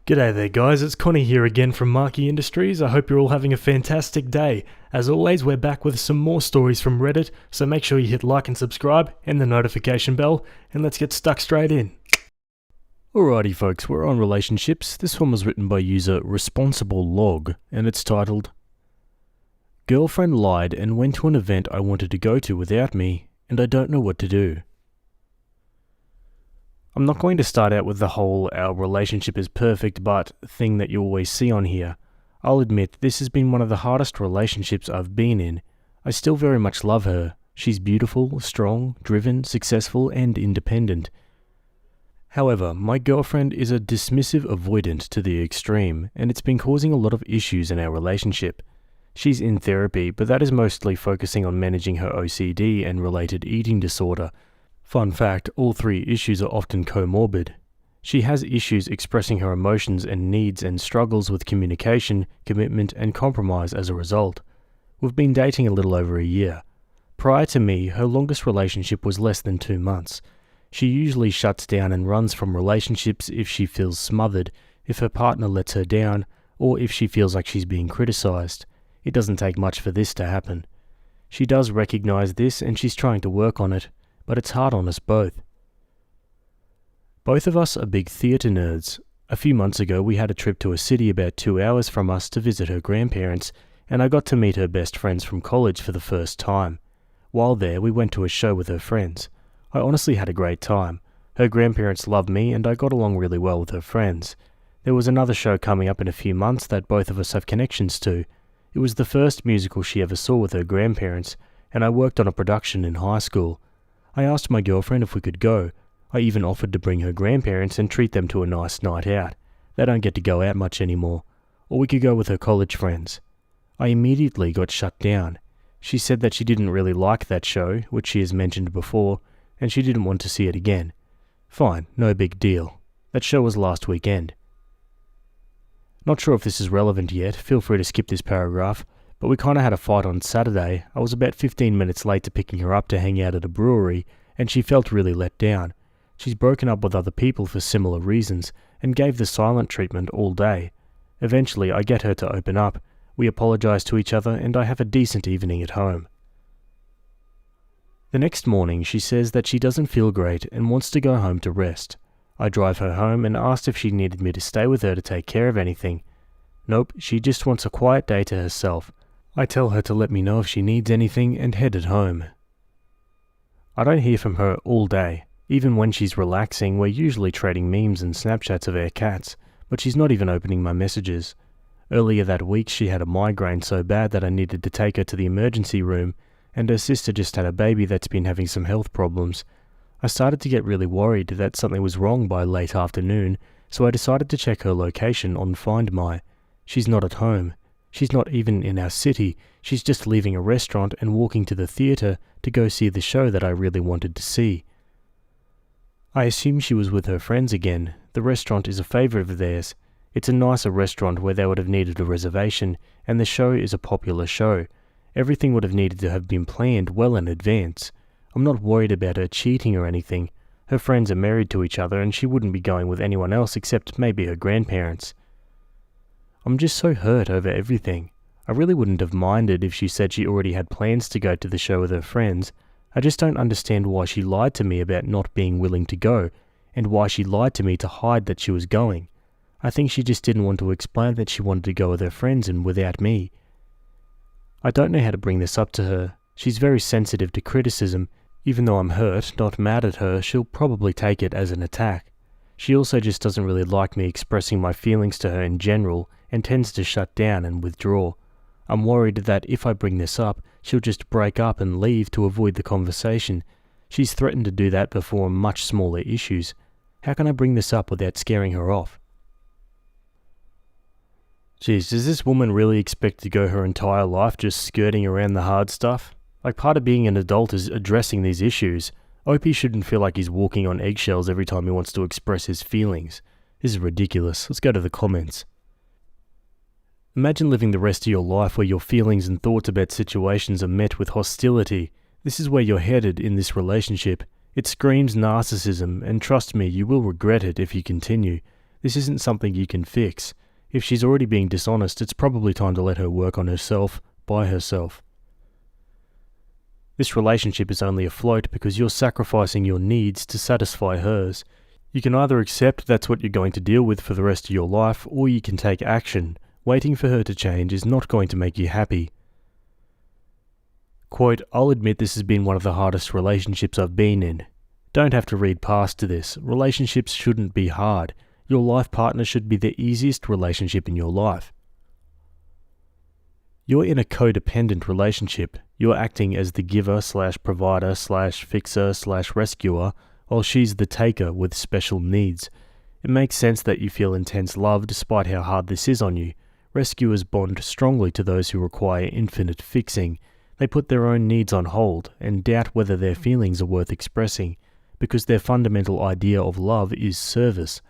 G'day there guys, it's Connie here again from Marky Industries. I hope you're all having a fantastic day. As always, we're back with some more stories from Reddit, so make sure you hit like and subscribe and the notification bell, and let's get stuck straight in. Alrighty folks, we're on relationships. This one was written by user Responsible Log, and it's titled, Girlfriend lied and went to an event I wanted to go to without me, and I don't know what to do. I'm not going to start out with the whole our relationship is perfect but thing that you always see on here. I'll admit this has been one of the hardest relationships I've been in. I still very much love her. She's beautiful, strong, driven, successful and independent. However, my girlfriend is a dismissive avoidant to the extreme, and it's been causing a lot of issues in our relationship. She's in therapy, but that is mostly focusing on managing her OCD and related eating disorder. Fun fact, all three issues are often comorbid. She has issues expressing her emotions and needs and struggles with communication, commitment and compromise as a result. We've been dating a little over a year. Prior to me, her longest relationship was less than 2 months. She usually shuts down and runs from relationships if she feels smothered, if her partner lets her down, or if she feels like she's being criticized. It doesn't take much for this to happen. She does recognize this and she's trying to work on it, but it's hard on us both. Both of us are big theatre nerds. A few months ago we had a trip to a city about 2 hours from us to visit her grandparents, and I got to meet her best friends from college for the first time. While there, we went to a show with her friends. I honestly had a great time. Her grandparents love me and I got along really well with her friends. There was another show coming up in a few months that both of us have connections to. It was the first musical she ever saw with her grandparents, and I worked on a production in high school. I asked my girlfriend if we could go. I even offered to bring her grandparents and treat them to a nice night out. They don't get to go out much anymore. Or we could go with her college friends. I immediately got shut down. She said that she didn't really like that show, which she has mentioned before, and she didn't want to see it again. Fine, no big deal. That show was last weekend. Not sure if this is relevant yet, feel free to skip this paragraph, but we kinda had a fight on Saturday. I was about 15 minutes late to picking her up to hang out at a brewery, and she felt really let down. She's broken up with other people for similar reasons, and gave the silent treatment all day. Eventually I get her to open up, we apologize to each other, and I have a decent evening at home. The next morning she says that she doesn't feel great and wants to go home to rest. I drive her home and asked if she needed me to stay with her to take care of anything. Nope, she just wants a quiet day to herself. I tell her to let me know if she needs anything and headed home. I don't hear from her all day. Even when she's relaxing, we're usually trading memes and Snapchats of our cats, but she's not even opening my messages. Earlier that week she had a migraine so bad that I needed to take her to the emergency room, and her sister just had a baby that's been having some health problems. I started to get really worried that something was wrong by late afternoon, so I decided to check her location on Find My. She's not at home. She's not even in our city. She's just leaving a restaurant and walking to the theatre to go see the show that I really wanted to see. I assume she was with her friends again. The restaurant is a favourite of theirs. It's a nicer restaurant where they would have needed a reservation, and the show is a popular show. Everything would have needed to have been planned well in advance. I'm not worried about her cheating or anything. Her friends are married to each other and she wouldn't be going with anyone else except maybe her grandparents. I'm just so hurt over everything. I really wouldn't have minded if she said she already had plans to go to the show with her friends. I just don't understand why she lied to me about not being willing to go, and why she lied to me to hide that she was going. I think she just didn't want to explain that she wanted to go with her friends and without me. I don't know how to bring this up to her. She's very sensitive to criticism. Even though I'm hurt, not mad at her, she'll probably take it as an attack. She also just doesn't really like me expressing my feelings to her in general, and tends to shut down and withdraw. I'm worried that if I bring this up, she'll just break up and leave to avoid the conversation. She's threatened to do that before on much smaller issues. How can I bring this up without scaring her off? Jeez, does this woman really expect to go her entire life just skirting around the hard stuff? Like, part of being an adult is addressing these issues. Opie shouldn't feel like he's walking on eggshells every time he wants to express his feelings. This is ridiculous. Let's go to the comments. Imagine living the rest of your life where your feelings and thoughts about situations are met with hostility. This is where you're headed in this relationship. It screams narcissism, and trust me, you will regret it if you continue. This isn't something you can fix. If she's already being dishonest, it's probably time to let her work on herself by herself. This relationship is only afloat because you're sacrificing your needs to satisfy hers. You can either accept that's what you're going to deal with for the rest of your life, or you can take action. Waiting for her to change is not going to make you happy. Quote, I'll admit this has been one of the hardest relationships I've been in. Don't have to read past to this. Relationships shouldn't be hard. Your life partner should be the easiest relationship in your life. You're in a codependent relationship. You're acting as the giver/provider/fixer/rescuer, while she's the taker with special needs. It makes sense that you feel intense love despite how hard this is on you. Rescuers bond strongly to those who require infinite fixing. They put their own needs on hold and doubt whether their feelings are worth expressing, because their fundamental idea of love is service.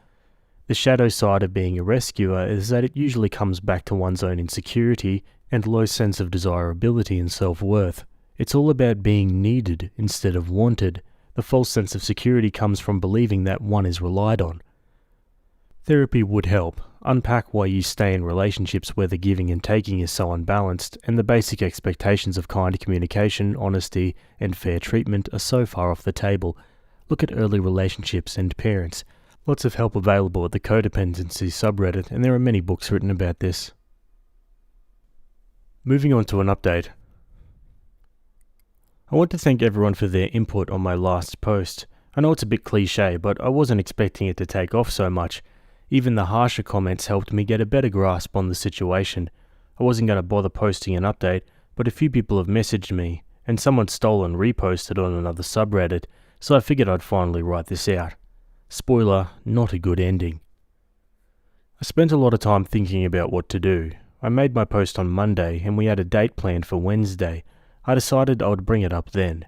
The shadow side of being a rescuer is that it usually comes back to one's own insecurity and low sense of desirability and self-worth. It's all about being needed instead of wanted. The false sense of security comes from believing that one is relied on. Therapy would help. Unpack why you stay in relationships where the giving and taking is so unbalanced, and the basic expectations of kind communication, honesty, and fair treatment are so far off the table. Look at early relationships and parents. Lots of help available at the Codependency subreddit, and there are many books written about this. Moving on to an update. I want to thank everyone for their input on my last post. I know it's a bit cliche, but I wasn't expecting it to take off so much. Even the harsher comments helped me get a better grasp on the situation. I wasn't going to bother posting an update, but a few people have messaged me, and someone stole and reposted on another subreddit, so I figured I'd finally write this out. Spoiler, not a good ending. I spent a lot of time thinking about what to do. I made my post on Monday, and we had a date planned for Wednesday. I decided I would bring it up then.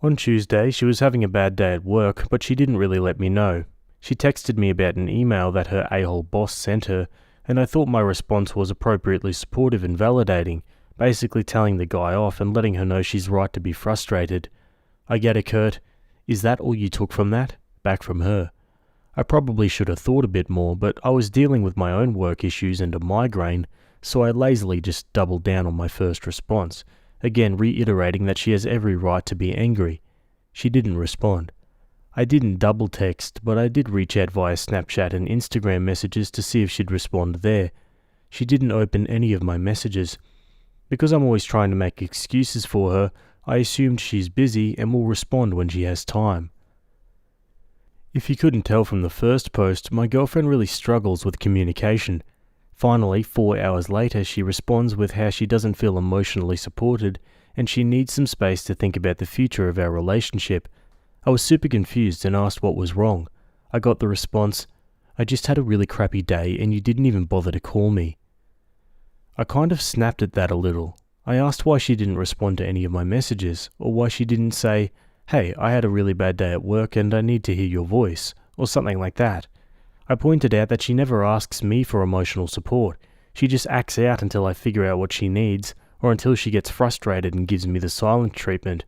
On Tuesday, she was having a bad day at work, but she didn't really let me know. She texted me about an email that her a-hole boss sent her, and I thought my response was appropriately supportive and validating, basically telling the guy off and letting her know she's right to be frustrated. I get it, Kurt. Is that all you took from that? Back from her. I probably should have thought a bit more, but I was dealing with my own work issues and a migraine, so I lazily just doubled down on my first response, again reiterating that she has every right to be angry. She didn't respond. I didn't double text, but I did reach out via Snapchat and Instagram messages to see if she'd respond there. She didn't open any of my messages. Because I'm always trying to make excuses for her, I assumed she's busy and will respond when she has time. If you couldn't tell from the first post, my girlfriend really struggles with communication. Finally, 4 hours later, she responds with how she doesn't feel emotionally supported and she needs some space to think about the future of our relationship. I was super confused and asked what was wrong. I got the response, I just had a really crappy day and you didn't even bother to call me. I kind of snapped at that a little. I asked why she didn't respond to any of my messages, or why she didn't say, hey, I had a really bad day at work and I need to hear your voice, or something like that. I pointed out that she never asks me for emotional support. She just acts out until I figure out what she needs, or until she gets frustrated and gives me the silent treatment.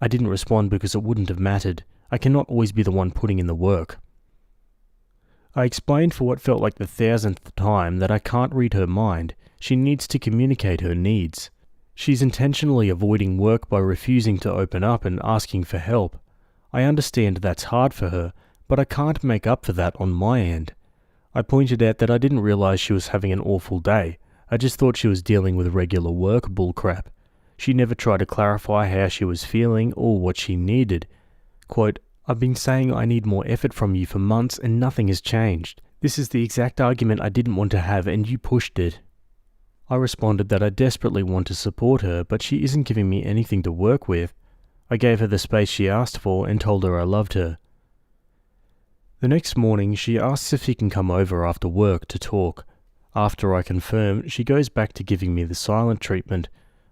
I didn't respond because it wouldn't have mattered. I cannot always be the one putting in the work. I explained for what felt like the 1000th time that I can't read her mind. She needs to communicate her needs. She's intentionally avoiding work by refusing to open up and asking for help. I understand that's hard for her, but I can't make up for that on my end. I pointed out that I didn't realize she was having an awful day. I just thought she was dealing with regular work bullcrap. She never tried to clarify how she was feeling or what she needed. Quote, I've been saying I need more effort from you for months and nothing has changed. This is the exact argument I didn't want to have and you pushed it. I responded that I desperately want to support her, but she isn't giving me anything to work with. I gave her the space she asked for and told her I loved her. The next morning, she asks if she can come over after work to talk. After I confirm, she goes back to giving me the silent treatment.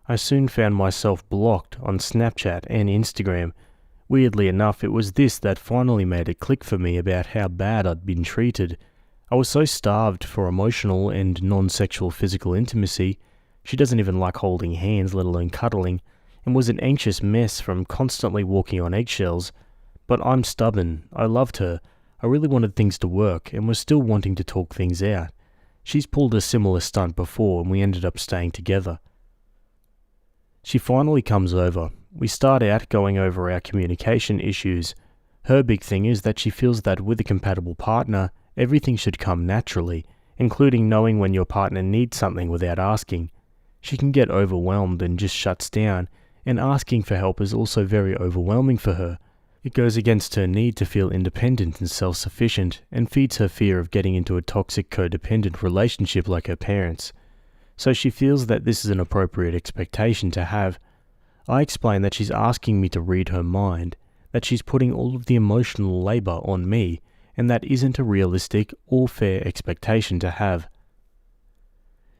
I soon found myself blocked on Snapchat and Instagram. Weirdly enough, it was this that finally made it click for me about how bad I'd been treated. I was so starved for emotional and non-sexual physical intimacy, she doesn't even like holding hands, let alone cuddling, and was an anxious mess from constantly walking on eggshells. But I'm stubborn. I loved her. I really wanted things to work and was still wanting to talk things out. She's pulled a similar stunt before and we ended up staying together. She finally comes over. We start out going over our communication issues. Her big thing is that she feels that with a compatible partner, everything should come naturally, including knowing when your partner needs something without asking. She can get overwhelmed and just shuts down, and asking for help is also very overwhelming for her. It goes against her need to feel independent and self-sufficient, and feeds her fear of getting into a toxic codependent relationship like her parents. So she feels that this is an appropriate expectation to have. I explain that she's asking me to read her mind, that she's putting all of the emotional labor on me, and that isn't a realistic or fair expectation to have.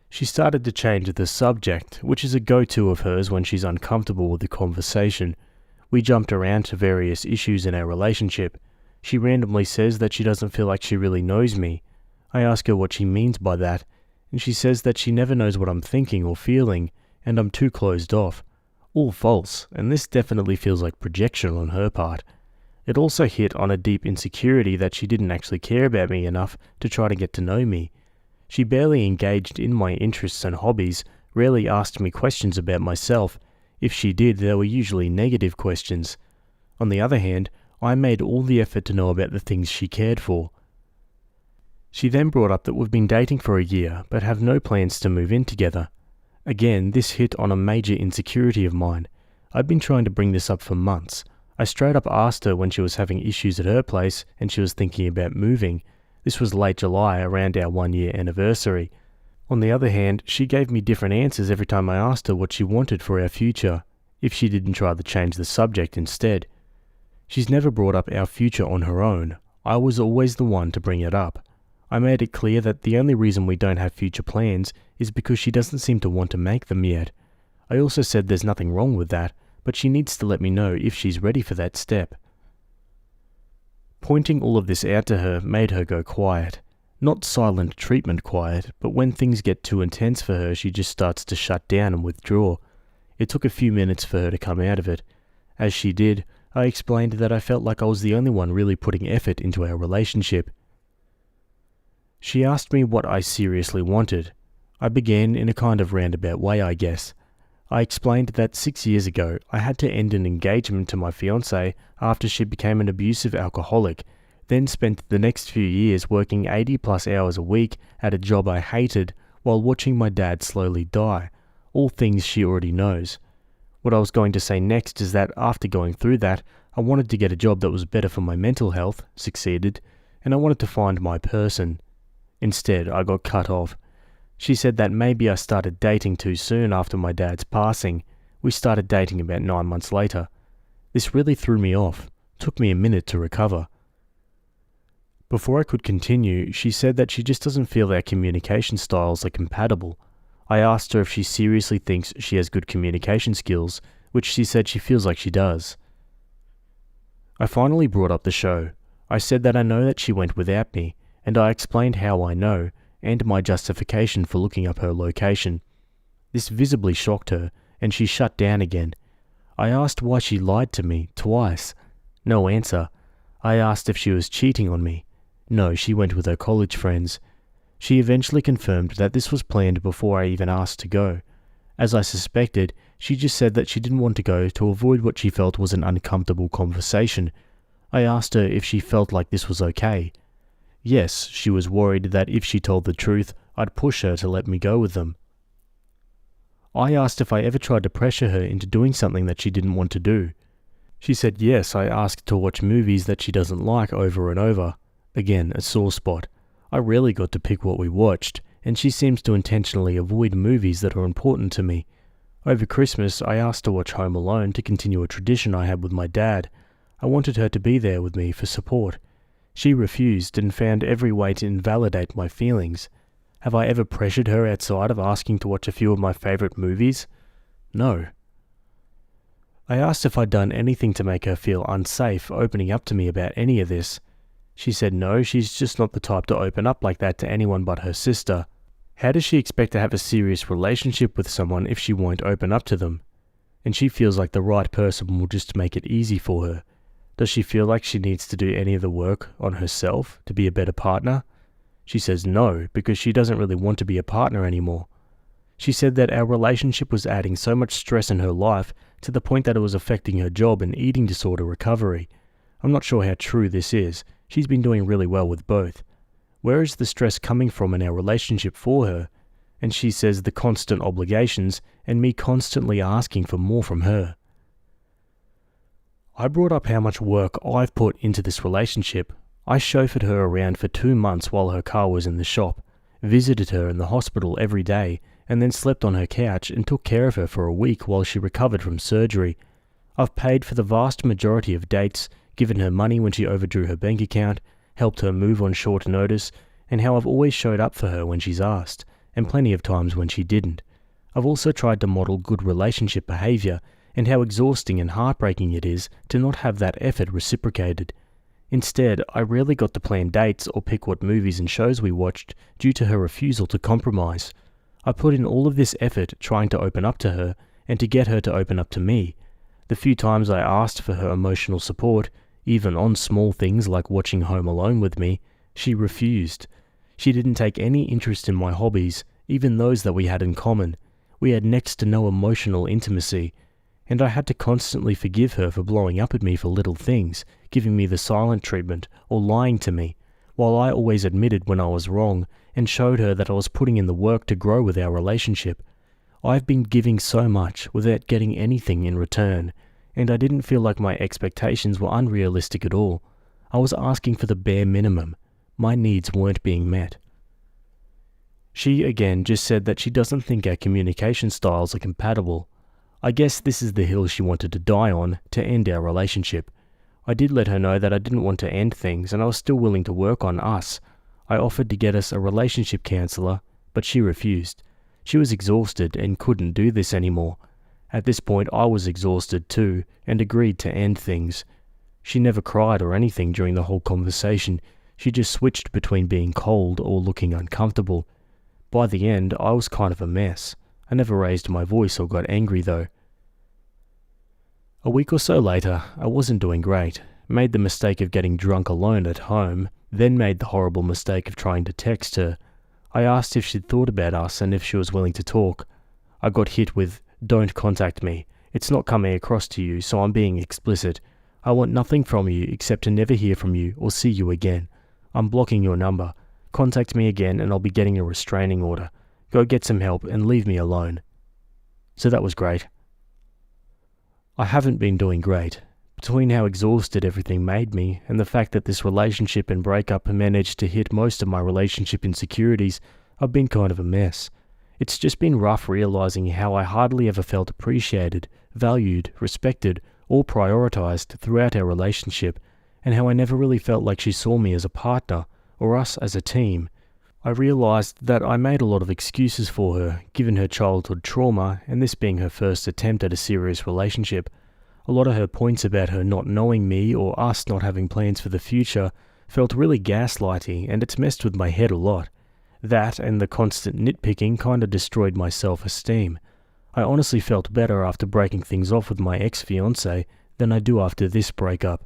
She started to change the subject, which is a go-to of hers when she's uncomfortable with the conversation. We jumped around to various issues in our relationship. She randomly says that she doesn't feel like she really knows me. I ask her what she means by that, and she says that she never knows what I'm thinking or feeling, and I'm too closed off. All false, and this definitely feels like projection on her part. It also hit on a deep insecurity that she didn't actually care about me enough to try to get to know me. She barely engaged in my interests and hobbies, rarely asked me questions about myself. If she did, they were usually negative questions. On the other hand, I made all the effort to know about the things she cared for. She then brought up that we've been dating for a year, but have no plans to move in together. Again, this hit on a major insecurity of mine. I'd been trying to bring this up for months. I straight up asked her when she was having issues at her place and she was thinking about moving. This was late July, around our 1-year anniversary. On the other hand, she gave me different answers every time I asked her what she wanted for our future, if she didn't try to change the subject instead. She's never brought up our future on her own. I was always the one to bring it up. I made it clear that the only reason we don't have future plans is because she doesn't seem to want to make them yet. I also said there's nothing wrong with that, but she needs to let me know if she's ready for that step. Pointing all of this out to her made her go quiet. Not silent treatment quiet, but when things get too intense for her, she just starts to shut down and withdraw. It took a few minutes for her to come out of it. As she did, I explained that I felt like I was the only one really putting effort into our relationship. She asked me what I seriously wanted. I began in a kind of roundabout way, I guess. I explained that 6 years ago, I had to end an engagement to my fiancée after she became an abusive alcoholic, then spent the next few years working 80+ hours a week at a job I hated while watching my dad slowly die, all things she already knows. What I was going to say next is that after going through that, I wanted to get a job that was better for my mental health, succeeded, and I wanted to find my person. Instead, I got cut off. She said that maybe I started dating too soon after my dad's passing. We started dating about 9 months later. This really threw me off. Took me a minute to recover. Before I could continue, she said that she just doesn't feel our communication styles are compatible. I asked her if she seriously thinks she has good communication skills, which she said she feels like she does. I finally brought up the show. I said that I know that she went without me, and I explained how I know, and my justification for looking up her location. This visibly shocked her, and she shut down again. I asked why she lied to me twice. No answer. I asked if she was cheating on me. No, she went with her college friends. She eventually confirmed that this was planned before I even asked to go. As I suspected, she just said that she didn't want to go to avoid what she felt was an uncomfortable conversation. I asked her if she felt like this was okay. Yes, she was worried that if she told the truth, I'd push her to let me go with them. I asked if I ever tried to pressure her into doing something that she didn't want to do. She said yes, I asked to watch movies that she doesn't like over and over. Again, a sore spot. I rarely got to pick what we watched, and she seems to intentionally avoid movies that are important to me. Over Christmas, I asked to watch Home Alone to continue a tradition I had with my dad. I wanted her to be there with me for support. She refused and found every way to invalidate my feelings. Have I ever pressured her outside of asking to watch a few of my favorite movies? No. I asked if I'd done anything to make her feel unsafe opening up to me about any of this. She said no, she's just not the type to open up like that to anyone but her sister. How does she expect to have a serious relationship with someone if she won't open up to them? And she feels like the right person will just make it easy for her. Does she feel like she needs to do any of the work on herself to be a better partner? She says no, because she doesn't really want to be a partner anymore. She said that our relationship was adding so much stress in her life to the point that it was affecting her job and eating disorder recovery. I'm not sure how true this is. She's been doing really well with both. Where is the stress coming from in our relationship for her? And she says the constant obligations and me constantly asking for more from her. I brought up how much work I've put into this relationship. I chauffeured her around for 2 months while her car was in the shop, visited her in the hospital every day, and then slept on her couch and took care of her for a week while she recovered from surgery. I've paid for the vast majority of dates, given her money when she overdrew her bank account, helped her move on short notice, and how I've always showed up for her when she's asked, and plenty of times when she didn't. I've also tried to model good relationship behaviour and how exhausting and heartbreaking it is to not have that effort reciprocated. Instead, I rarely got to plan dates or pick what movies and shows we watched due to her refusal to compromise. I put in all of this effort trying to open up to her and to get her to open up to me. The few times I asked for her emotional support, even on small things like watching Home Alone with me, she refused. She didn't take any interest in my hobbies, even those that we had in common. We had next to no emotional intimacy, and I had to constantly forgive her for blowing up at me for little things, giving me the silent treatment, or lying to me, while I always admitted when I was wrong and showed her that I was putting in the work to grow with our relationship. I've been giving so much without getting anything in return, and I didn't feel like my expectations were unrealistic at all. I was asking for the bare minimum. My needs weren't being met. She again just said that she doesn't think our communication styles are compatible. I guess this is the hill she wanted to die on to end our relationship. I did let her know that I didn't want to end things and I was still willing to work on us. I offered to get us a relationship counsellor, but she refused. She was exhausted and couldn't do this anymore. At this point I was exhausted too and agreed to end things. She never cried or anything during the whole conversation. She just switched between being cold or looking uncomfortable. By the end, I was kind of a mess. I never raised my voice or got angry though. A week or so later, I wasn't doing great. Made the mistake of getting drunk alone at home, then made the horrible mistake of trying to text her. I asked if she'd thought about us and if she was willing to talk. I got hit with, "Don't contact me. It's not coming across to you, so I'm being explicit. I want nothing from you except to never hear from you or see you again. I'm blocking your number. Contact me again and I'll be getting a restraining order. Go get some help and leave me alone." So that was great. I haven't been doing great. Between how exhausted everything made me and the fact that this relationship and breakup managed to hit most of my relationship insecurities, I've been kind of a mess. It's just been rough realizing how I hardly ever felt appreciated, valued, respected, or prioritized throughout our relationship, and how I never really felt like she saw me as a partner or us as a team. I realized that I made a lot of excuses for her, given her childhood trauma and this being her first attempt at a serious relationship. A lot of her points about her not knowing me or us not having plans for the future felt really gaslighty, and it's messed with my head a lot. That and the constant nitpicking kinda destroyed my self-esteem. I honestly felt better after breaking things off with my ex-fiancé than I do after this breakup.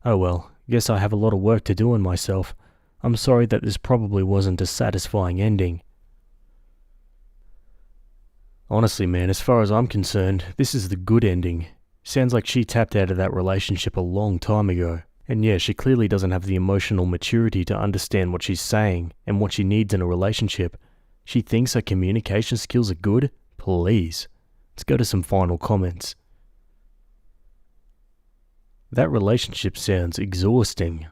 Oh well, guess I have a lot of work to do on myself. I'm sorry that this probably wasn't a satisfying ending. Honestly, man, as far as I'm concerned, this is the good ending. Sounds like she tapped out of that relationship a long time ago. And yeah, she clearly doesn't have the emotional maturity to understand what she's saying and what she needs in a relationship. She thinks her communication skills are good? Please. Let's go to some final comments. That relationship sounds exhausting.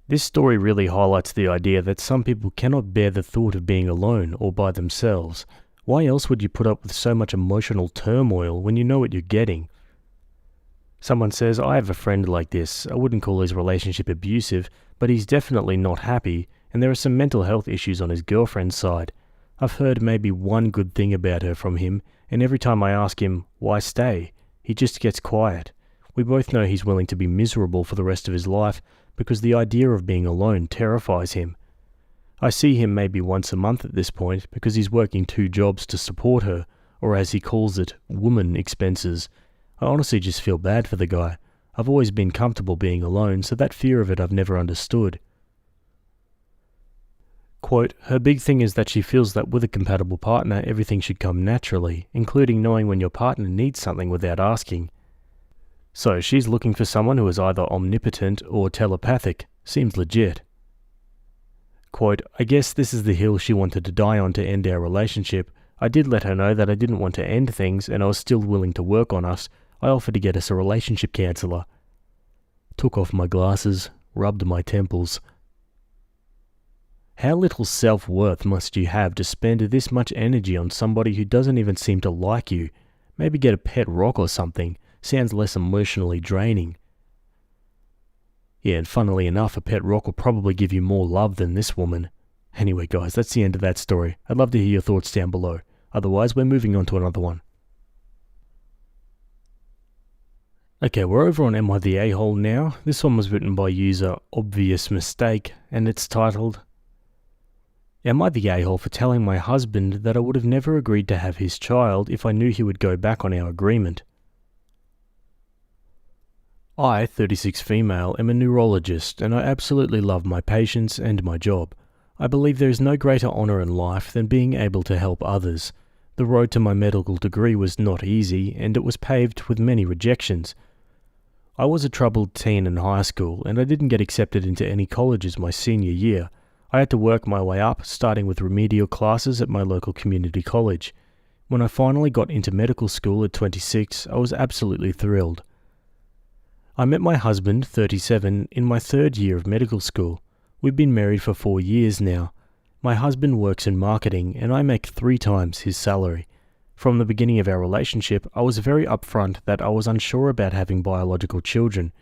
This story really highlights the idea that some people cannot bear the thought of being alone or by themselves. Why else would you put up with so much emotional turmoil when you know what you're getting? Someone says, "I have a friend like this. I wouldn't call his relationship abusive, but he's definitely not happy, and there are some mental health issues on his girlfriend's side. I've heard maybe one good thing about her from him, and every time I ask him, why stay, he just gets quiet. We both know he's willing to be miserable for the rest of his life because the idea of being alone terrifies him. I see him maybe once a month at this point because he's working 2 jobs to support her, or as he calls it, woman expenses. I honestly just feel bad for the guy. I've always been comfortable being alone, so that fear of it I've never understood. Quote, her big thing is that she feels that with a compatible partner, everything should come naturally, including knowing when your partner needs something without asking. So she's looking for someone who is either omnipotent or telepathic. Seems legit. Quote, I guess this is the hill she wanted to die on to end our relationship. I did let her know that I didn't want to end things and I was still willing to work on us. I offered to get us a relationship counsellor. Took off my glasses, rubbed my temples. How little self-worth must you have to spend this much energy on somebody who doesn't even seem to like you? Maybe get a pet rock or something. Sounds less emotionally draining. Yeah, and funnily enough, a pet rock will probably give you more love than this woman. Anyway, guys, that's the end of that story. I'd love to hear your thoughts down below. Otherwise, we're moving on to another one. Okay, we're over on Am I the A-hole now? This one was written by user Obvious Mistake, and it's titled, Am I the a-hole for telling my husband that I would have never agreed to have his child if I knew he would go back on our agreement? I, 36 female, am a neurologist and I absolutely love my patients and my job. I believe there is no greater honour in life than being able to help others. The road to my medical degree was not easy and it was paved with many rejections. I was a troubled teen in high school and I didn't get accepted into any colleges my senior year. I had to work my way up, starting with remedial classes at my local community college. When I finally got into medical school at 26, I was absolutely thrilled. I met my husband, 37, in my third year of medical school. We've been married for 4 years now. My husband works in marketing and I make 3 times his salary. From the beginning of our relationship, I was very upfront that I was unsure about having biological children.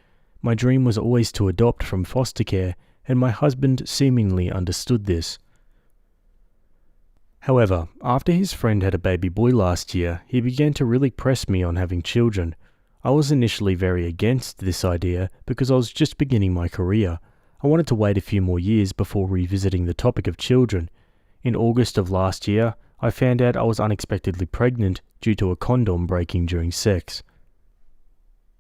My dream was always to adopt from foster care, and my husband seemingly understood this. However, after his friend had a baby boy last year, he began to really press me on having children. I was initially very against this idea because I was just beginning my career. I wanted to wait a few more years before revisiting the topic of children. In August of last year, I found out I was unexpectedly pregnant due to a condom breaking during sex.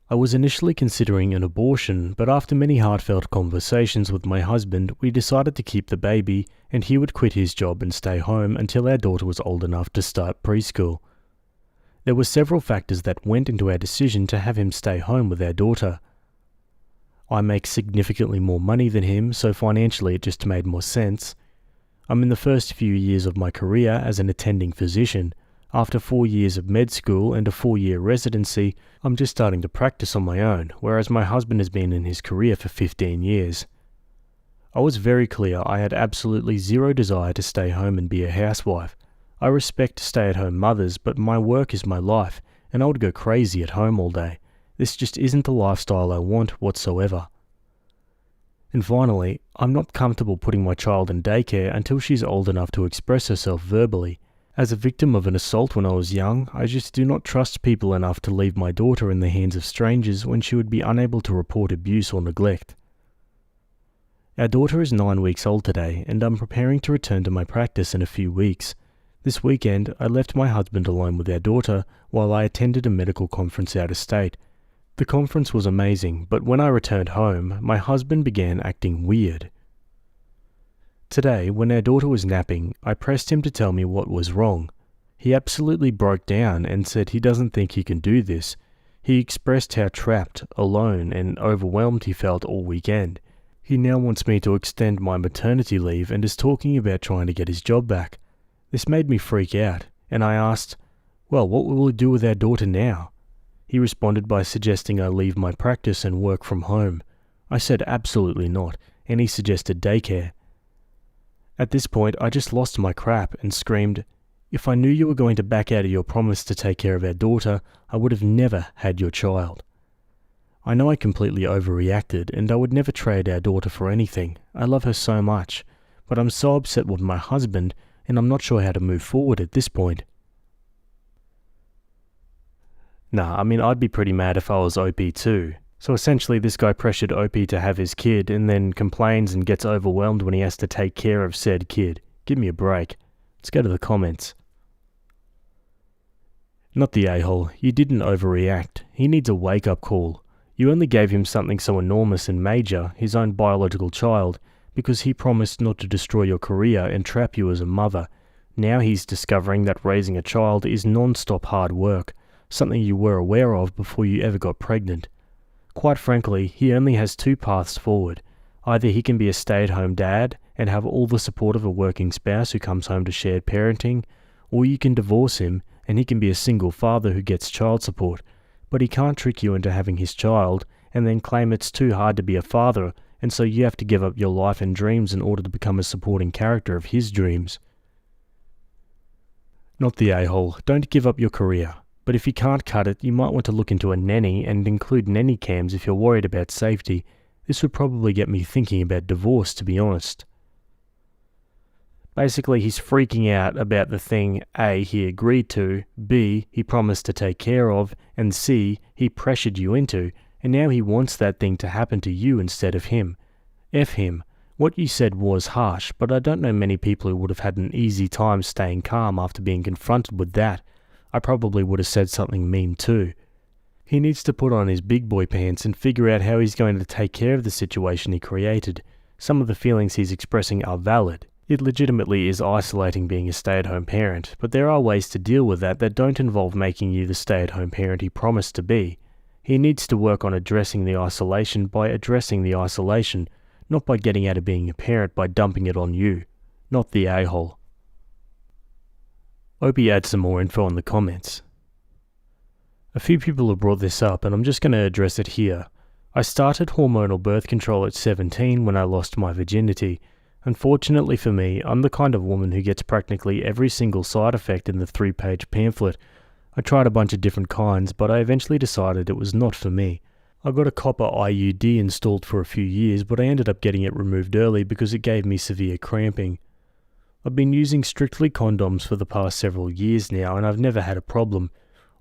I was initially considering an abortion, but after many heartfelt conversations with my husband, we decided to keep the baby and he would quit his job and stay home until our daughter was old enough to start preschool. There were several factors that went into our decision to have him stay home with our daughter. I make significantly more money than him, so financially it just made more sense. I'm in the first few years of my career as an attending physician. After 4 years of med school and a 4-year residency, I'm just starting to practice on my own, whereas my husband has been in his career for 15 years. I was very clear I had absolutely zero desire to stay home and be a housewife. I respect stay-at-home mothers, but my work is my life, and I would go crazy at home all day. This just isn't the lifestyle I want whatsoever. And finally, I'm not comfortable putting my child in daycare until she's old enough to express herself verbally. As a victim of an assault when I was young, I just do not trust people enough to leave my daughter in the hands of strangers when she would be unable to report abuse or neglect. Our daughter is 9 weeks old today, and I'm preparing to return to my practice in a few weeks. This weekend, I left my husband alone with our daughter while I attended a medical conference out of state. The conference was amazing, but when I returned home, my husband began acting weird. Today, when our daughter was napping, I pressed him to tell me what was wrong. He absolutely broke down and said he doesn't think he can do this. He expressed how trapped, alone, and overwhelmed he felt all weekend. He now wants me to extend my maternity leave and is talking about trying to get his job back. This made me freak out, and I asked, well, what will we do with our daughter now? He responded by suggesting I leave my practice and work from home. I said absolutely not, and he suggested daycare. At this point, I just lost my crap and screamed, if I knew you were going to back out of your promise to take care of our daughter, I would have never had your child. I know I completely overreacted and I would never trade our daughter for anything. I love her so much, but I'm so upset with my husband and I'm not sure how to move forward at this point. I'd be pretty mad if I was OP too. So essentially this guy pressured OP to have his kid and then complains and gets overwhelmed when he has to take care of said kid. Give me a break. Let's go to the comments. Not the a-hole. You didn't overreact. He needs a wake-up call. You only gave him something so enormous and major, his own biological child, because he promised not to destroy your career and trap you as a mother. Now he's discovering that raising a child is non-stop hard work, something you were aware of before you ever got pregnant. Quite frankly, he only has two paths forward. Either he can be a stay-at-home dad and have all the support of a working spouse who comes home to shared parenting, or you can divorce him and he can be a single father who gets child support. But he can't trick you into having his child and then claim it's too hard to be a father, and so you have to give up your life and dreams in order to become a supporting character of his dreams. Not the a-hole. Don't give up your career. But if you can't cut it, you might want to look into a nanny and include nanny cams if you're worried about safety. This would probably get me thinking about divorce, to be honest. Basically, he's freaking out about the thing A, he agreed to, B, he promised to take care of, and C, he pressured you into, and now he wants that thing to happen to you instead of him. F him. What you said was harsh, but I don't know many people who would have had an easy time staying calm after being confronted with that. I probably would have said something mean too. He needs to put on his big boy pants and figure out how he's going to take care of the situation he created. Some of the feelings he's expressing are valid. It legitimately is isolating being a stay-at-home parent, but there are ways to deal with that don't involve making you the stay-at-home parent he promised to be. He needs to work on addressing the isolation by addressing the isolation, not by getting out of being a parent by dumping it on you. Not the a-hole. Opie adds some more info in the comments. A few people have brought this up and I'm just going to address it here. I started hormonal birth control at 17 when I lost my virginity. Unfortunately for me, I'm the kind of woman who gets practically every single side effect in the 3-page pamphlet. I tried a bunch of different kinds, but I eventually decided it was not for me. I got a copper IUD installed for a few years, but I ended up getting it removed early because it gave me severe cramping. I've been using strictly condoms for the past several years now, and I've never had a problem.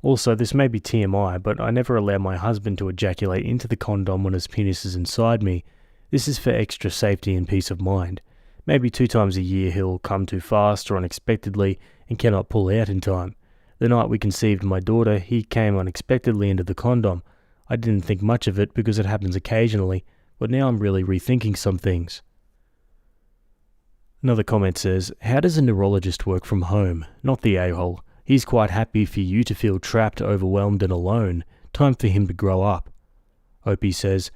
Also, this may be TMI, but I never allow my husband to ejaculate into the condom when his penis is inside me. This is for extra safety and peace of mind. Maybe 2 times a year he'll come too fast or unexpectedly and cannot pull out in time. The night we conceived my daughter, he came unexpectedly into the condom. I didn't think much of it because it happens occasionally, but now I'm really rethinking some things. Another comment says, how does a neurologist work from home? Not the a-hole. He's quite happy for you to feel trapped, overwhelmed and alone. Time for him to grow up. Opie says,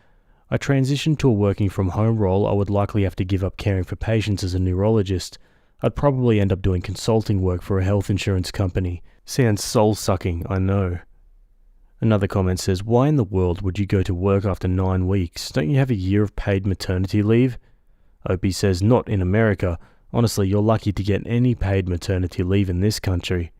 I transitioned to a working from home role. I would likely have to give up caring for patients as a neurologist. I'd probably end up doing consulting work for a health insurance company. Sounds soul-sucking, I know. Another comment says, why in the world would you go to work after 9 weeks? Don't you have a year of paid maternity leave? Opie says, not in America. Honestly, you're lucky to get any paid maternity leave in this country.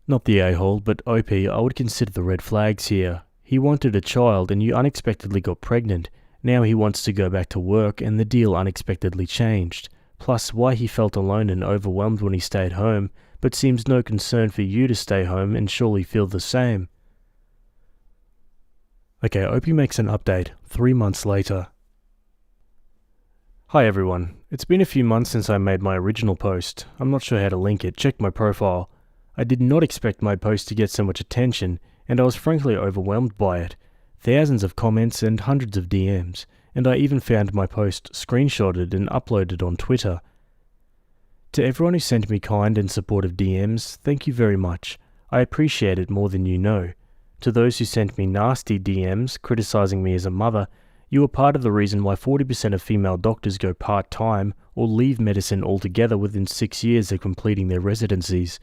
Not the a-hole, but Opie, I would consider the red flags here. He wanted a child and you unexpectedly got pregnant. Now he wants to go back to work and the deal unexpectedly changed. Plus, why he felt alone and overwhelmed when he stayed home, but seems no concern for you to stay home and surely feel the same. Okay, Opie makes an update 3 months later. Hi everyone, it's been a few months since I made my original post. I'm not sure how to link it, check my profile. I did not expect my post to get so much attention, and I was frankly overwhelmed by it. Thousands of comments and hundreds of DMs, and I even found my post screenshotted and uploaded on Twitter. To everyone who sent me kind and supportive DMs, thank you very much. I appreciate it more than you know. To those who sent me nasty DMs, criticizing me as a mother, you are part of the reason why 40% of female doctors go part-time or leave medicine altogether within 6 years of completing their residencies.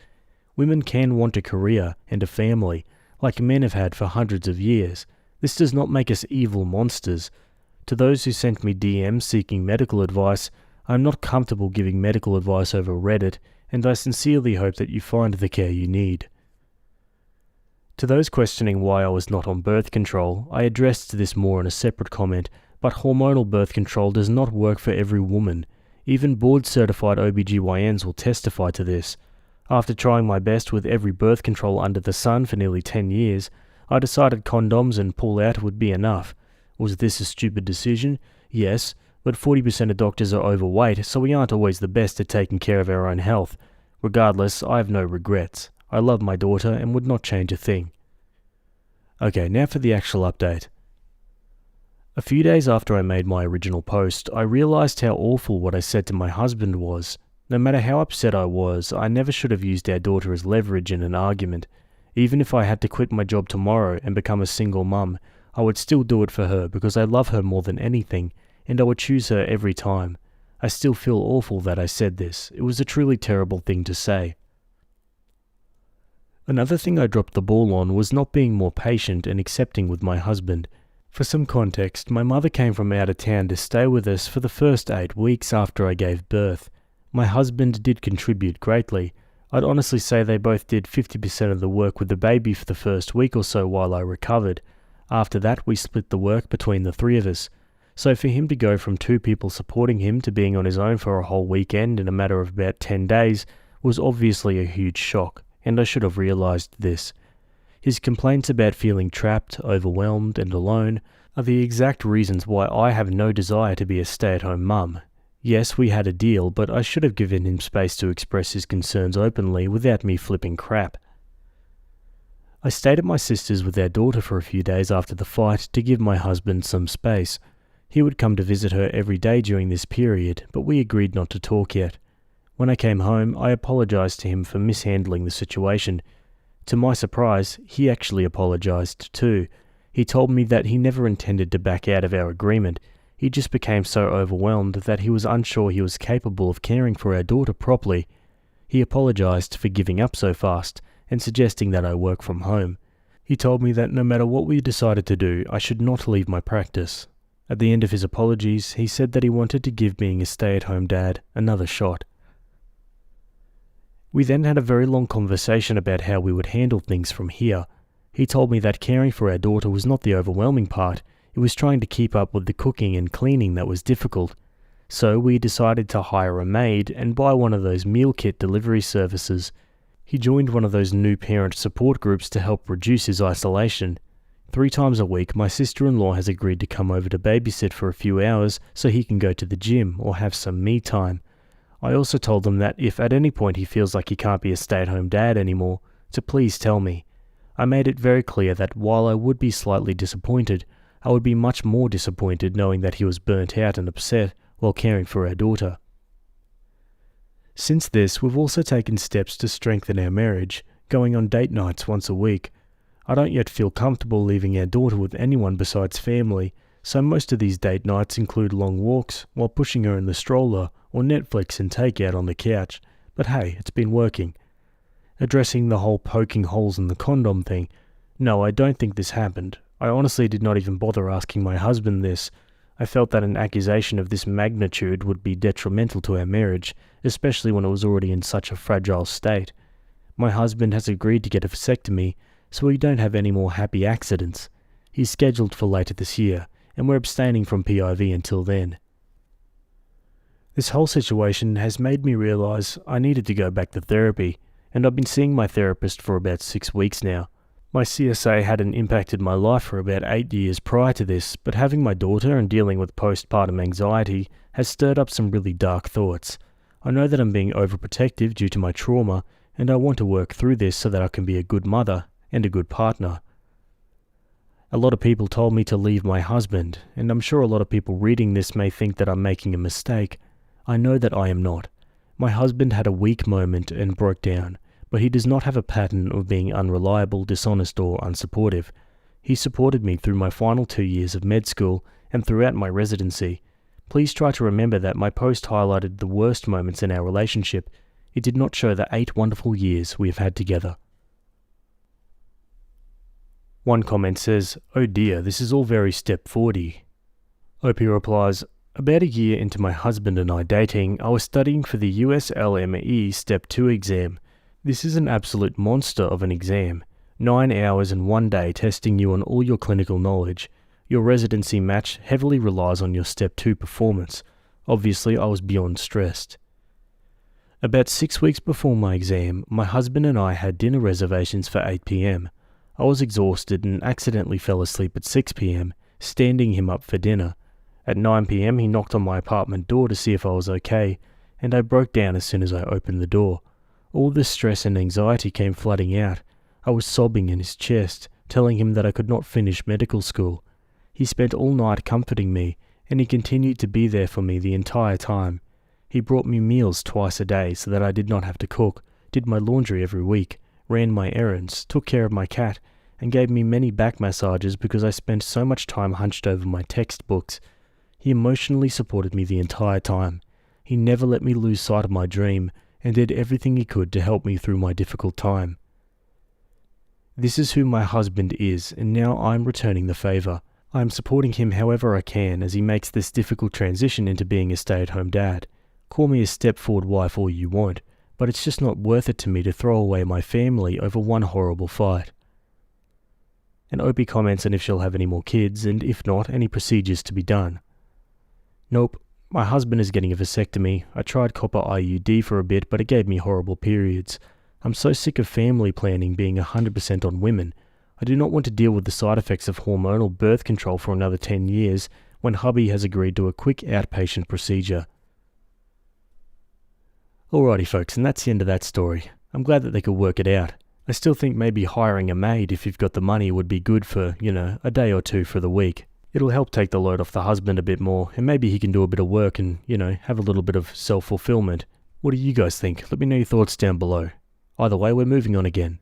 Women can want a career and a family, like men have had for hundreds of years. This does not make us evil monsters. To those who sent me DMs seeking medical advice, I am not comfortable giving medical advice over Reddit, and I sincerely hope that you find the care you need. To those questioning why I was not on birth control, I addressed this more in a separate comment, but hormonal birth control does not work for every woman. Even board-certified OBGYNs will testify to this. After trying my best with every birth control under the sun for nearly 10 years, I decided condoms and pull-out would be enough. Was this a stupid decision? Yes, but 40% of doctors are overweight, so we aren't always the best at taking care of our own health. Regardless, I have no regrets. I love my daughter and would not change a thing. Okay, now for the actual update. A few days after I made my original post, I realised how awful what I said to my husband was. No matter how upset I was, I never should have used our daughter as leverage in an argument. Even if I had to quit my job tomorrow and become a single mum, I would still do it for her because I love her more than anything, and I would choose her every time. I still feel awful that I said this. It was a truly terrible thing to say. Another thing I dropped the ball on was not being more patient and accepting with my husband. For some context, my mother came from out of town to stay with us for the first 8 weeks after I gave birth. My husband did contribute greatly. I'd honestly say they both did 50% of the work with the baby for the first week or so while I recovered. After that, we split the work between the three of us. So for him to go from 2 people supporting him to being on his own for a whole weekend in a matter of about 10 days was obviously a huge shock, and I should have realised this. His complaints about feeling trapped, overwhelmed, and alone are the exact reasons why I have no desire to be a stay-at-home mum. Yes, we had a deal, but I should have given him space to express his concerns openly without me flipping crap. I stayed at my sister's with our daughter for a few days after the fight to give my husband some space. He would come to visit her every day during this period, but we agreed not to talk yet. When I came home, I apologised to him for mishandling the situation. To my surprise, he actually apologised too. He told me that he never intended to back out of our agreement. He just became so overwhelmed that he was unsure he was capable of caring for our daughter properly. He apologised for giving up so fast and suggesting that I work from home. He told me that no matter what we decided to do, I should not leave my practice. At the end of his apologies, he said that he wanted to give being a stay-at-home dad another shot. We then had a very long conversation about how we would handle things from here. He told me that caring for our daughter was not the overwhelming part, it was trying to keep up with the cooking and cleaning that was difficult. So we decided to hire a maid and buy one of those meal kit delivery services. He joined one of those new parent support groups to help reduce his isolation. 3 times a week, my sister-in-law has agreed to come over to babysit for a few hours so he can go to the gym or have some me time. I also told him that if at any point he feels like he can't be a stay-at-home dad anymore, to please tell me. I made it very clear that while I would be slightly disappointed, I would be much more disappointed knowing that he was burnt out and upset while caring for our daughter. Since this, we've also taken steps to strengthen our marriage, going on date nights once a week. I don't yet feel comfortable leaving our daughter with anyone besides family, so most of these date nights include long walks while pushing her in the stroller or Netflix and takeout on the couch, but hey, it's been working. Addressing the whole poking holes in the condom thing, no, I don't think this happened. I honestly did not even bother asking my husband this. I felt that an accusation of this magnitude would be detrimental to our marriage, especially when it was already in such a fragile state. My husband has agreed to get a vasectomy, so we don't have any more happy accidents. He's scheduled for later this year, and we're abstaining from PIV until then. This whole situation has made me realise I needed to go back to therapy, and I've been seeing my therapist for about 6 weeks now. My CSA hadn't impacted my life for about 8 years prior to this, but having my daughter and dealing with postpartum anxiety has stirred up some really dark thoughts. I know that I'm being overprotective due to my trauma, and I want to work through this so that I can be a good mother and a good partner. A lot of people told me to leave my husband, and I'm sure a lot of people reading this may think that I'm making a mistake. I know that I am not. My husband had a weak moment and broke down, but he does not have a pattern of being unreliable, dishonest, or unsupportive. He supported me through my final 2 years of med school and throughout my residency. Please try to remember that my post highlighted the worst moments in our relationship. It did not show the 8 wonderful years we have had together. One comment says, "Oh dear, this is all very step 40. Opie replies, "About a year into my husband and I dating, I was studying for the USLME Step 2 exam. This is an absolute monster of an exam. 9 hours and 1 day testing you on all your clinical knowledge. Your residency match heavily relies on your Step 2 performance. Obviously, I was beyond stressed. About 6 weeks before my exam, my husband and I had dinner reservations for 8 p.m. I was exhausted and accidentally fell asleep at 6 p.m, standing him up for dinner. At 9 p.m, he knocked on my apartment door to see if I was okay, and I broke down as soon as I opened the door. All the stress and anxiety came flooding out. I was sobbing in his chest, telling him that I could not finish medical school. He spent all night comforting me, and he continued to be there for me the entire time. He brought me meals twice a day so that I did not have to cook, did my laundry every week, ran my errands, took care of my cat, and gave me many back massages because I spent so much time hunched over my textbooks. He emotionally supported me the entire time. He never let me lose sight of my dream, and did everything he could to help me through my difficult time. This is who my husband is, and now I'm returning the favour. I am supporting him however I can as he makes this difficult transition into being a stay-at-home dad. Call me a step-forward wife all you want, but it's just not worth it to me to throw away my family over one horrible fight. And Opie comments on if she'll have any more kids, and if not, any procedures to be done. Nope, my husband is getting a vasectomy. I tried copper IUD for a bit, but it gave me horrible periods. I'm so sick of family planning being 100% on women. I do not want to deal with the side effects of hormonal birth control for another 10 years when hubby has agreed to a quick outpatient procedure. Alrighty folks, and that's the end of that story. I'm glad that they could work it out. I still think maybe hiring a maid if you've got the money would be good for, a day or two for the week. It'll help take the load off the husband a bit more, and maybe he can do a bit of work and, have a little bit of self-fulfillment. What do you guys think? Let me know your thoughts down below. Either way, we're moving on again.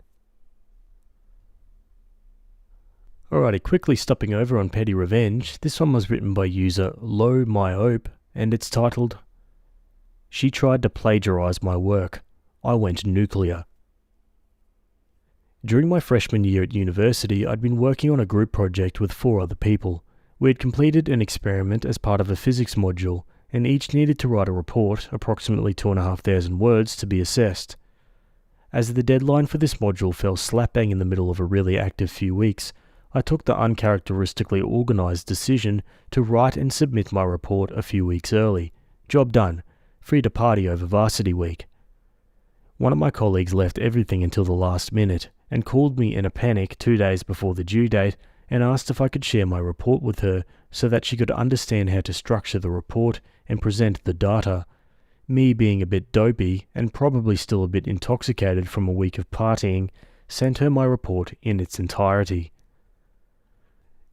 Alrighty, quickly stopping over on Petty Revenge. This one was written by user Low Myope, and it's titled, "She tried to plagiarize my work. I went nuclear." During my freshman year at university, I'd been working on a group project with 4 other people. We had completed an experiment as part of a physics module, and each needed to write a report, approximately 2,500 words, to be assessed. As the deadline for this module fell slap bang in the middle of a really active few weeks, I took the uncharacteristically organised decision to write and submit my report a few weeks early. Job done. Free to party over varsity week. One of my colleagues left everything until the last minute and called me in a panic 2 days before the due date and asked if I could share my report with her so that she could understand how to structure the report and present the data. Me being a bit dopey and probably still a bit intoxicated from a week of partying, sent her my report in its entirety.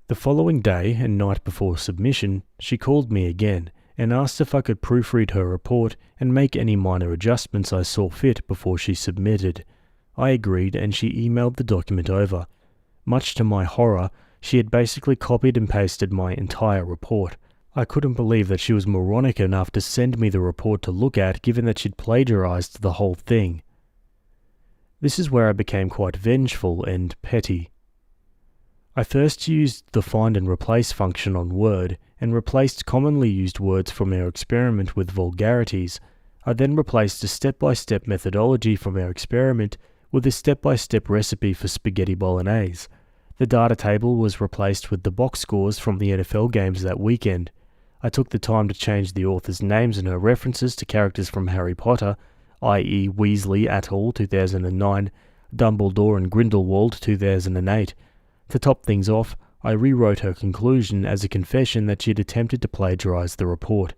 The following day and night before submission, she called me again and asked if I could proofread her report and make any minor adjustments I saw fit before she submitted. I agreed and she emailed the document over. Much to my horror, she had basically copied and pasted my entire report. I couldn't believe that she was moronic enough to send me the report to look at, given that she'd plagiarized the whole thing. This is where I became quite vengeful and petty. I first used the find and replace function on Word and replaced commonly used words from our experiment with vulgarities. I then replaced a step-by-step methodology from our experiment with a step-by-step recipe for spaghetti bolognese. The data table was replaced with the box scores from the NFL games that weekend. I took the time to change the authors' names and her references to characters from Harry Potter, i.e. Weasley et al. 2009, Dumbledore and Grindelwald 2008. To top things off, I rewrote her conclusion as a confession that she had attempted to plagiarize the report.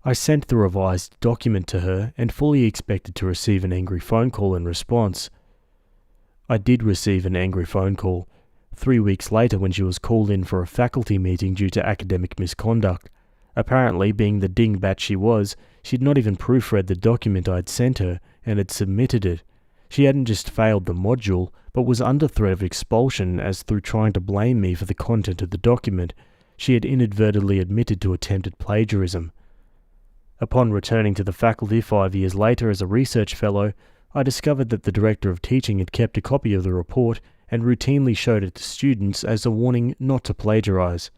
I sent the revised document to her and fully expected to receive an angry phone call in response. I did receive an angry phone call 3 weeks later when she was called in for a faculty meeting due to academic misconduct. Apparently, being the dingbat she was, she'd not even proofread the document I'd sent her and had submitted it. She hadn't just failed the module, but was under threat of expulsion as through trying to blame me for the content of the document, she had inadvertently admitted to attempted plagiarism. Upon returning to the faculty 5 years later as a research fellow, I discovered that the director of teaching had kept a copy of the report and routinely showed it to students as a warning not to plagiarize.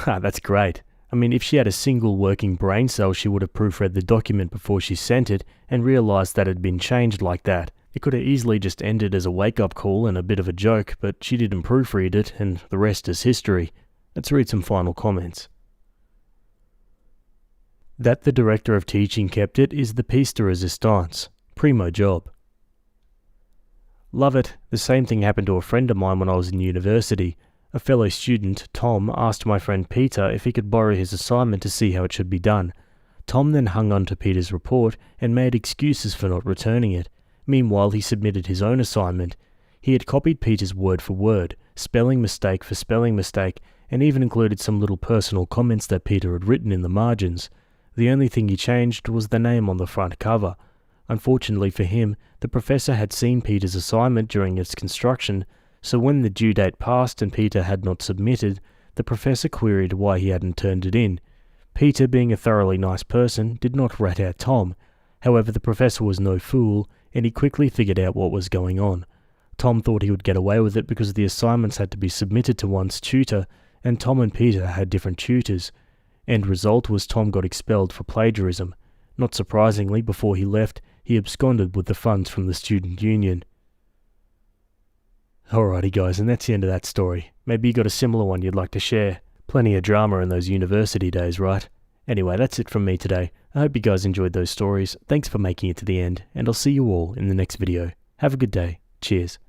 That's great. I mean, if she had a single working brain cell, she would have proofread the document before she sent it and realized that it had been changed like that. It could have easily just ended as a wake-up call and a bit of a joke, but she didn't proofread it, and the rest is history. Let's read some final comments. That the director of teaching kept it is the piece de resistance. Primo job. Love it. The same thing happened to a friend of mine when I was in university. A fellow student, Tom, asked my friend Peter if he could borrow his assignment to see how it should be done. Tom then hung on to Peter's report and made excuses for not returning it. Meanwhile, he submitted his own assignment. He had copied Peter's word for word, spelling mistake for spelling mistake, and even included some little personal comments that Peter had written in the margins. The only thing he changed was the name on the front cover. Unfortunately for him, the professor had seen Peter's assignment during its construction, so when the due date passed and Peter had not submitted, the professor queried why he hadn't turned it in. Peter, being a thoroughly nice person, did not rat out Tom. However, the professor was no fool, and he quickly figured out what was going on. Tom thought he would get away with it because the assignments had to be submitted to one's tutor, and Tom and Peter had different tutors. End result was Tom got expelled for plagiarism. Not surprisingly, before he left, he absconded with the funds from the student union. Alrighty guys, and that's the end of that story. Maybe you got a similar one you'd like to share. Plenty of drama in those university days, right? Anyway, that's it from me today. I hope you guys enjoyed those stories. Thanks for making it to the end, and I'll see you all in the next video. Have a good day. Cheers.